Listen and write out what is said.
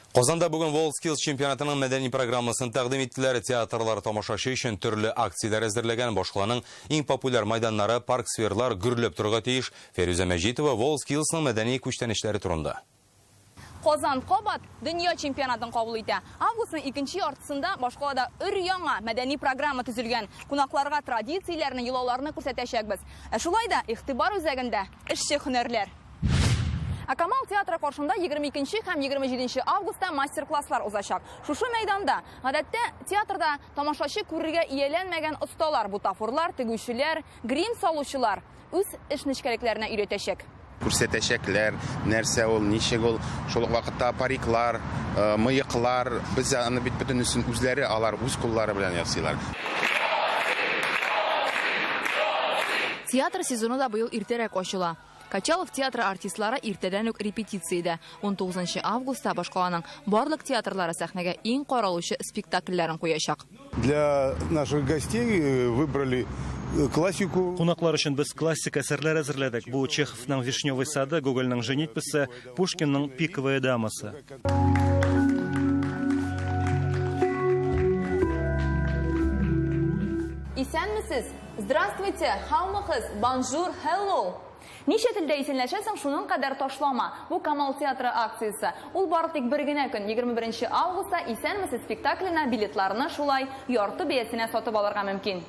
Qozanda bugun WorldSkills чемпионатының мәдәни программасын тәкъдим иттеләр. Театрлар тамашачы өчен төрле акциялар әзерләгән. Башкаланың иң популяр майданнары, парк-скверлар гөрләп торырга тиеш. Фәрүзә Мәҗитова WorldSkillsның мәдәни күчтәнешләре турында. Qozan Qobat dünya чемпионатын кабул итә. Августның 2нче яртысында Башкалада өр-яңа мәдәни программа төзелгән. Кунакларга традицияләрне, йолаларны күрсәтәчәкбез. Шулай да игътибар үзәгендә эшче һөнәрләр. Камал театры каршында 22 һәм 27 августта мастер-класслар узачак. Шушы мәйданда гадәттә театрда тамашачы күрергә ияләнмәгән осталар, бутафорлар, тегүчеләр, грим салучылар үз эшнечкәлекләренә өйрәтәчәк. Күрсәтәчәкләр, нәрсә ул, ничек ул, шул ук вакытта париклар, мыеклар, без аны бит бөтенесен үзләре алар, үз куллары белән ясыйлар. Театр сезоны да быел иртәрәк ачыла. Качалов театры артистлары иртәдән үк репетициядә. 19 августта Башкаланың барлык театрлары сәхнәгә иң каралучы спектакльләрен куячак. Для наших гостей выбрали классику. Кунаклар өчен без классик әсәрләр әзерләдек. Бу Чеховның «Вишневый сады», Гогольның «Женитьбасы», Пушкинның «Пиковая дамасы». Исәнмесез? Здравствуйте, хаумыгыз, bonjour, hello. Ничә телдә исәнләшәсең, шуның кадәр ташлама. Бу Камал театры акциясе. Ул бары тик бер генә көн, 21 августта Исәнмесез спектакленә билетларны шулай ярты бәясенә сатып алырга мөмкин.